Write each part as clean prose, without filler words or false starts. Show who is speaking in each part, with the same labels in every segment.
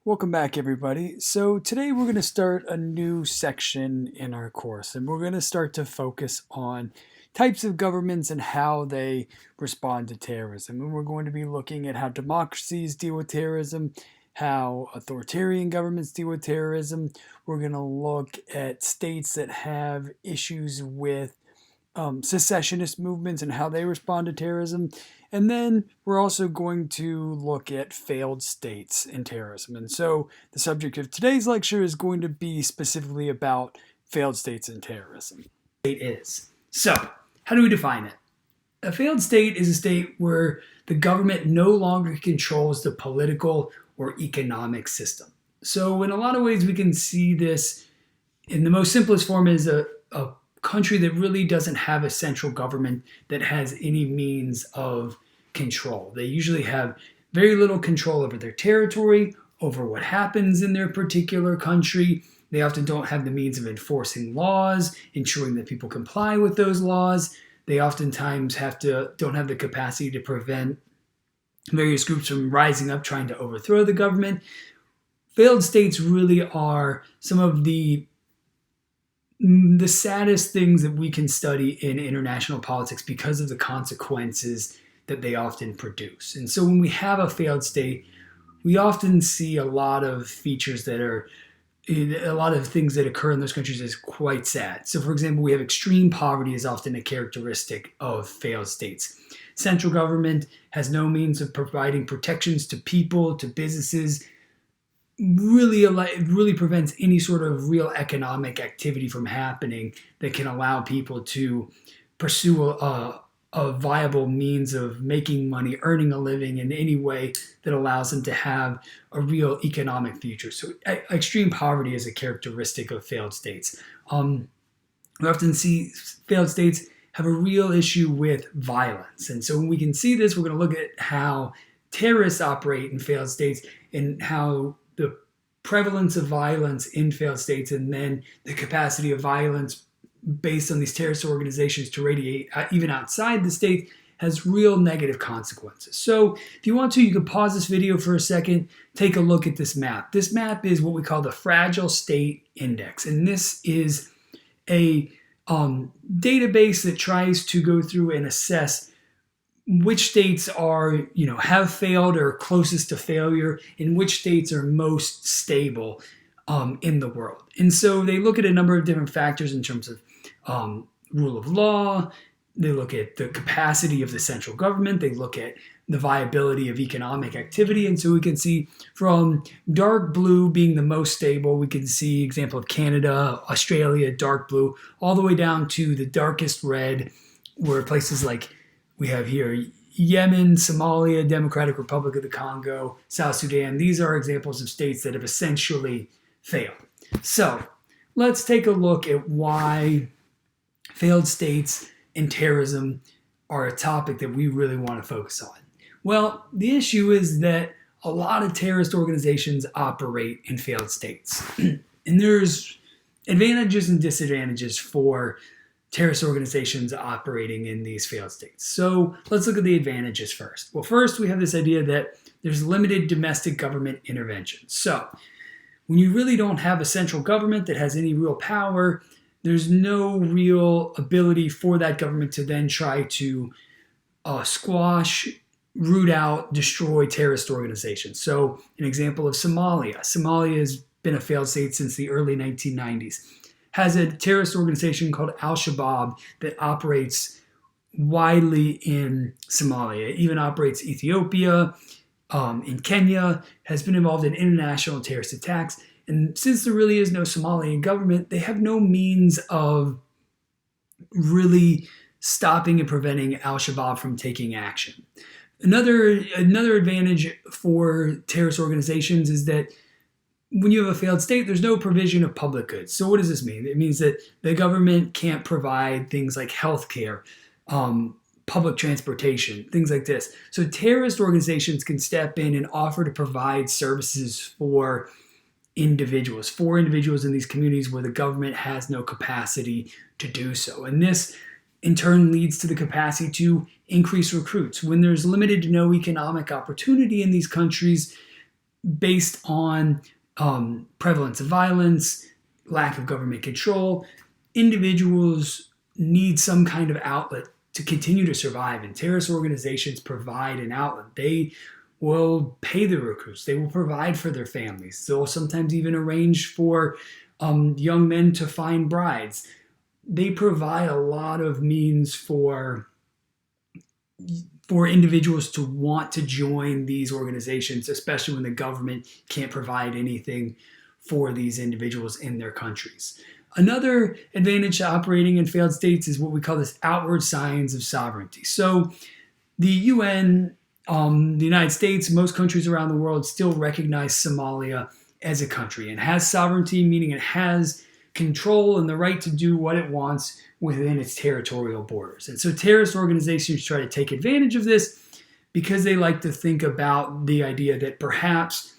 Speaker 1: Welcome back, everybody. So today we're going to start a new section in our course, and we're going to start to focus on types of governments and how they respond to terrorism. And we're going to be looking at how democracies deal with terrorism, how authoritarian governments deal with terrorism. We're going to look at states that have issues with secessionist movements and how they respond to terrorism. And then we're also going to look at failed states in terrorism. And so the subject of today's lecture is going to be specifically about failed states in terrorism. State is. So, how do we define it? A failed state is a state where the government no longer controls the political or economic system. So, in a lot of ways, we can see this in the most simplest form as a country that really doesn't have a central government that has any means of control. They usually have very little control over their territory, over what happens in their particular country. They often don't have the means of enforcing laws, ensuring that people comply with those laws. They oftentimes don't have the capacity to prevent various groups from rising up trying to overthrow the government. Failed states really are some of the saddest things that we can study in international politics because of the consequences that they often produce. And so when we have a failed state, we often see a lot of features that are a lot of things that occur in those countries is quite sad. So for example, we have extreme poverty is often a characteristic of failed states. Central government has no means of providing protections to people, to businesses. It really prevents any sort of real economic activity from happening that can allow people to pursue a viable means of making money, earning a living in any way that allows them to have a real economic future. So extreme poverty is a characteristic of failed states. We often see failed states have a real issue with violence. And so when we can see this, we're going to look at how terrorists operate in failed states and how the prevalence of violence in failed states and then the capacity of violence based on these terrorist organizations to radiate even outside the state has real negative consequences. So if you want to, you can pause this video for a second, take a look at this map. This map is what we call the Fragile State Index. And this is a database that tries to go through and assess which states have failed or closest to failure, and which states are most stable in the world. And so they look at a number of different factors in terms of rule of law. They look at the capacity of the central government. They look at the viability of economic activity. And so we can see from dark blue being the most stable, we can see example of Canada, Australia, dark blue, all the way down to the darkest red, where places like we have here Yemen, Somalia, Democratic Republic of the Congo, South Sudan. These are examples of states that have essentially failed. So let's take a look at why failed states and terrorism are a topic that we really want to focus on. Well, the issue is that a lot of terrorist organizations operate in failed states. And there's advantages and disadvantages for terrorist organizations operating in these failed states. So let's look at the advantages first. Well, first, we have this idea that there's limited domestic government intervention. So when you really don't have a central government that has any real power, there's no real ability for that government to then try to squash, root out, destroy terrorist organizations. So an example of Somalia. Somalia has been a failed state since the early 1990s. Has a terrorist organization called Al-Shabaab that operates widely in Somalia, even operates Ethiopia, in Kenya, has been involved in international terrorist attacks. And since there really is no Somalian government, they have no means of really stopping and preventing Al-Shabaab from taking action. Another advantage for terrorist organizations is that when you have a failed state, there's no provision of public goods. So what does this mean? It means that the government can't provide things like healthcare, public transportation, things like this. So terrorist organizations can step in and offer to provide services for individuals in these communities where the government has no capacity to do so. And this, in turn, leads to the capacity to increase recruits. When there's limited to no economic opportunity in these countries, based on prevalence of violence, lack of government control. Individuals need some kind of outlet to continue to survive, and terrorist organizations provide an outlet. They will pay the recruits, they will provide for their families, they'll sometimes even arrange for young men to find brides. They provide a lot of means for individuals to want to join these organizations, especially when the government can't provide anything for these individuals in their countries. Another advantage to operating in failed states is what we call this outward signs of sovereignty. So the UN, the United States, most countries around the world still recognize Somalia as a country and has sovereignty, meaning it has control and the right to do what it wants within its territorial borders. And so terrorist organizations try to take advantage of this because they like to think about the idea that perhaps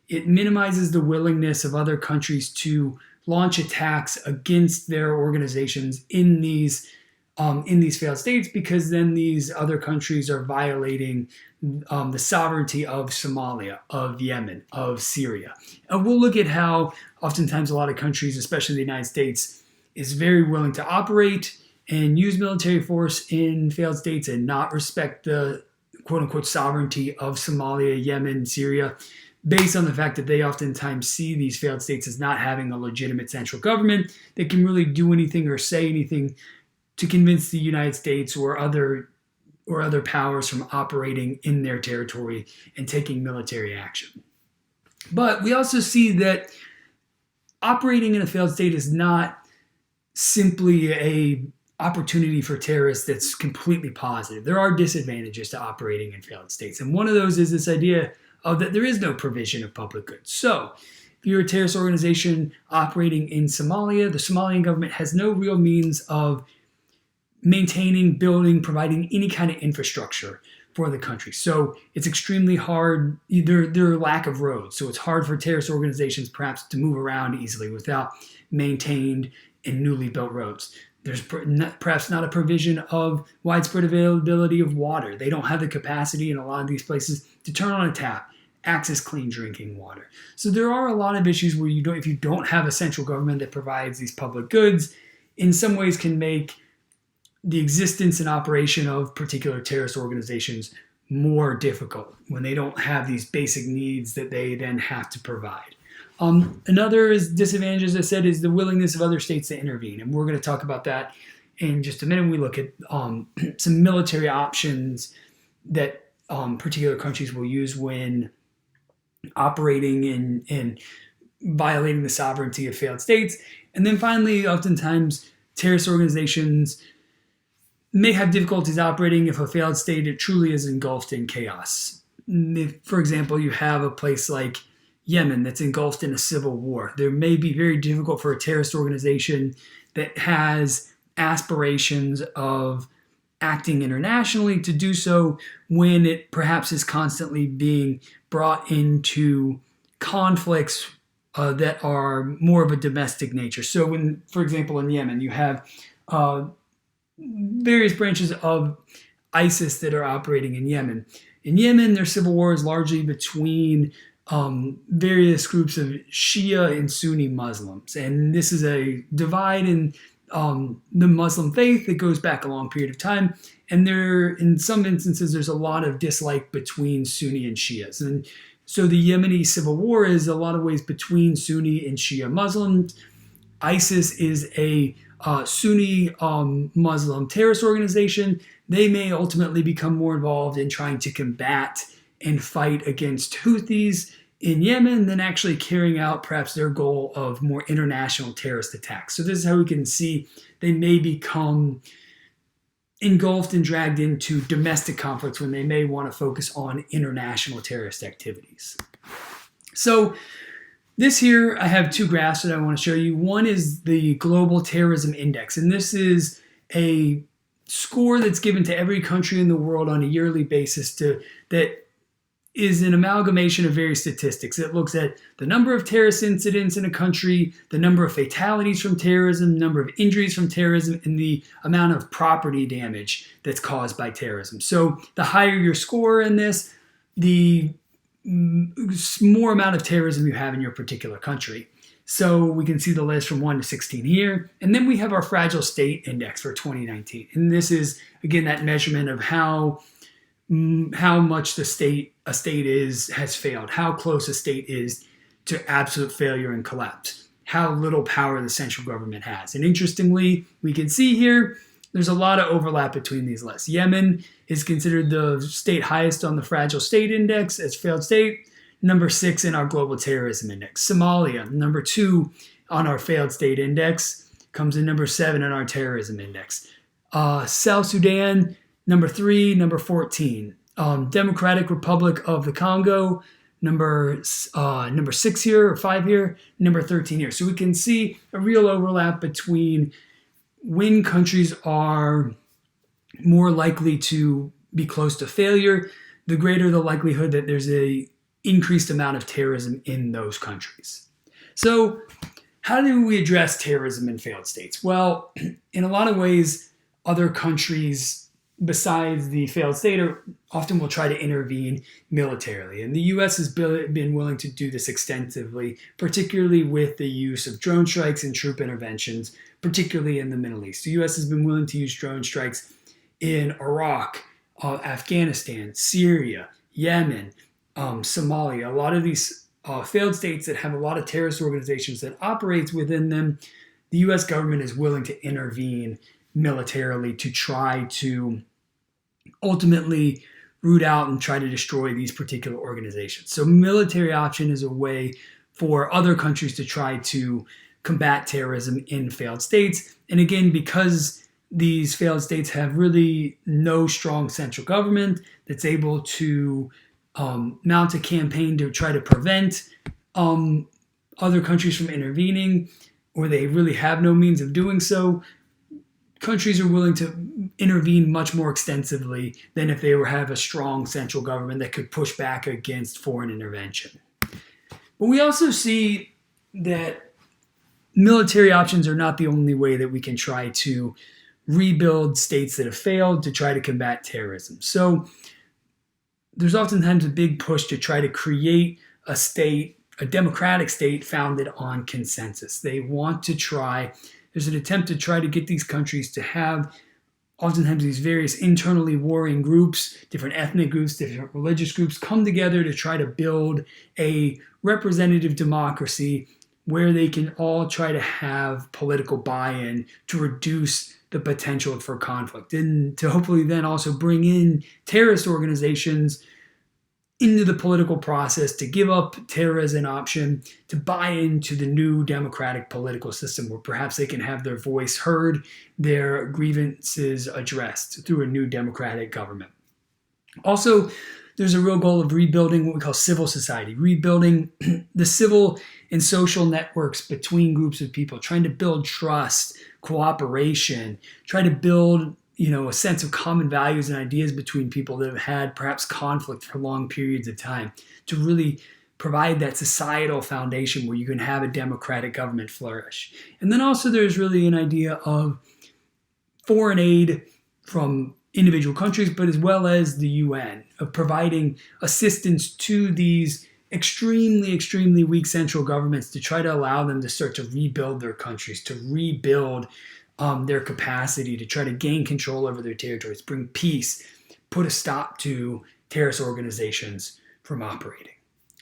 Speaker 1: it minimizes the willingness of other countries to launch attacks against their organizations in these failed states, because then these other countries are violating the sovereignty of Somalia, of Yemen, of Syria. And we'll look at how oftentimes a lot of countries, especially the United States, is very willing to operate and use military force in failed states and not respect the quote-unquote sovereignty of Somalia, Yemen, Syria, based on the fact that they oftentimes see these failed states as not having a legitimate central government that can really do anything or say anything to convince the United States or other powers from operating in their territory and taking military action. But we also see that operating in a failed state is not simply a opportunity for terrorists that's completely positive. There are disadvantages to operating in failed states. And one of those is this idea of that there is no provision of public goods. So if you're a terrorist organization operating in Somalia, the Somalian government has no real means of maintaining, building, providing any kind of infrastructure for the country. So it's extremely hard. There are lack of roads. So it's hard for terrorist organizations perhaps to move around easily without maintained and newly built roads. There's perhaps not a provision of widespread availability of water. They don't have the capacity in a lot of these places to turn on a tap, access clean drinking water. So there are a lot of issues where if you don't have a central government that provides these public goods, in some ways can make the existence and operation of particular terrorist organizations more difficult when they don't have these basic needs that they then have to provide. Another disadvantage, as I said, is the willingness of other states to intervene. And we're going to talk about that in just a minute when we look at some military options that particular countries will use when operating in violating the sovereignty of failed states. And then finally, oftentimes, terrorist organizations may have difficulties operating if a failed state truly is engulfed in chaos. If, for example, you have a place like Yemen that's engulfed in a civil war. There may be very difficult for a terrorist organization that has aspirations of acting internationally to do so when it perhaps is constantly being brought into conflicts that are more of a domestic nature. So when, for example, in Yemen, you have various branches of ISIS that are operating in Yemen. In Yemen, their civil war is largely between various groups of Shia and Sunni Muslims. And this is a divide in the Muslim faith that goes back a long period of time. And in some instances, there's a lot of dislike between Sunni and Shias. And so the Yemeni civil war is a lot of ways between Sunni and Shia Muslims. ISIS is a Sunni Muslim terrorist organization. They may ultimately become more involved in trying to combat and fight against Houthis in Yemen than actually carrying out perhaps their goal of more international terrorist attacks. So this is how we can see they may become engulfed and dragged into domestic conflicts when they may want to focus on international terrorist activities. So this here, I have two graphs that I want to show you. One is the Global Terrorism Index, and this is a score that's given to every country in the world on a yearly basis that is an amalgamation of various statistics. It looks at the number of terrorist incidents in a country, the number of fatalities from terrorism, number of injuries from terrorism, and the amount of property damage that's caused by terrorism. So the higher your score in this, the more amount of terrorism you have in your particular country. So we can see the list from 1 to 16 here. And then we have our Fragile State Index for 2019. And this is, again, that measurement of how much a state has failed, how close a state is to absolute failure and collapse, how little power the central government has. And interestingly, we can see here, there's a lot of overlap between these lists. Yemen is considered the state highest on the Fragile State Index as failed state, number 6 in our Global Terrorism Index. Somalia, number 2 on our failed state index, comes in number 7 on our Terrorism Index. South Sudan, number 3, number 14. Democratic Republic of the Congo, number 6 here, or 5 here, number 13 here. So we can see a real overlap between when countries are more likely to be close to failure, the greater the likelihood that there's a increased amount of terrorism in those countries. So how do we address terrorism in failed states? Well, in a lot of ways, other countries besides the failed state often will try to intervene militarily. And the U.S. has been willing to do this extensively, particularly with the use of drone strikes and troop interventions, particularly in the Middle East. The U.S. has been willing to use drone strikes in Iraq, Afghanistan, Syria, Yemen, Somalia. A lot of these failed states that have a lot of terrorist organizations that operates within them, the U.S. government is willing to intervene militarily to try to ultimately root out and try to destroy these particular organizations. So military option is a way for other countries to try to combat terrorism in failed states. And again, because these failed states have really no strong central government that's able to mount a campaign to try to prevent other countries from intervening, or they really have no means of doing so, countries are willing to intervene much more extensively than if they have a strong central government that could push back against foreign intervention. But we also see that military options are not the only way that we can try to rebuild states that have failed to try to combat terrorism. So there's oftentimes a big push to try to create a state, a democratic state founded on consensus. They want to try, there's an attempt to try to get these countries to have oftentimes these various internally warring groups, different ethnic groups, different religious groups come together to try to build a representative democracy where they can all try to have political buy-in to reduce the potential for conflict and to hopefully then also bring in terrorist organizations into the political process, to give up terror as an option, to buy into the new democratic political system where perhaps they can have their voice heard, their grievances addressed through a new democratic government. Also, there's a real goal of rebuilding what we call civil society, rebuilding the civil and social networks between groups of people, trying to build trust, cooperation, try to build a sense of common values and ideas between people that have had perhaps conflict for long periods of time, to really provide that societal foundation where you can have a democratic government flourish. And then also there's really an idea of foreign aid from individual countries, but as well as the UN, of providing assistance to these extremely, extremely weak central governments to try to allow them to start to rebuild their countries, to rebuild their capacity to try to gain control over their territories, bring peace, put a stop to terrorist organizations from operating.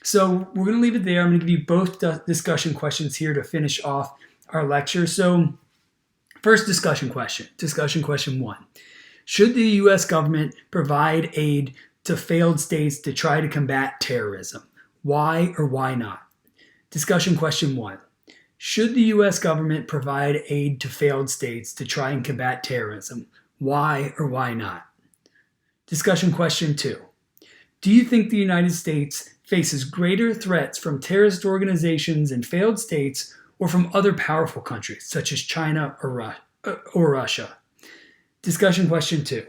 Speaker 1: So we're going to leave it there. I'm going to give you both discussion questions here to finish off our lecture. So first discussion question. Discussion question 1. Should the U.S. government provide aid to failed states to try to combat terrorism? Why or why not? Discussion question 1. Should the U.S. government provide aid to failed states to try and combat terrorism? Why or why not? Discussion question 2. Do you think the United States faces greater threats from terrorist organizations in failed states or from other powerful countries such as China or Russia? Discussion question 2.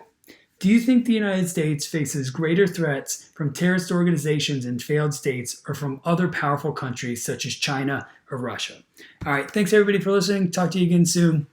Speaker 1: Do you think the United States faces greater threats from terrorist organizations in failed states or from other powerful countries such as China or Russia? All right, thanks everybody for listening. Talk to you again soon.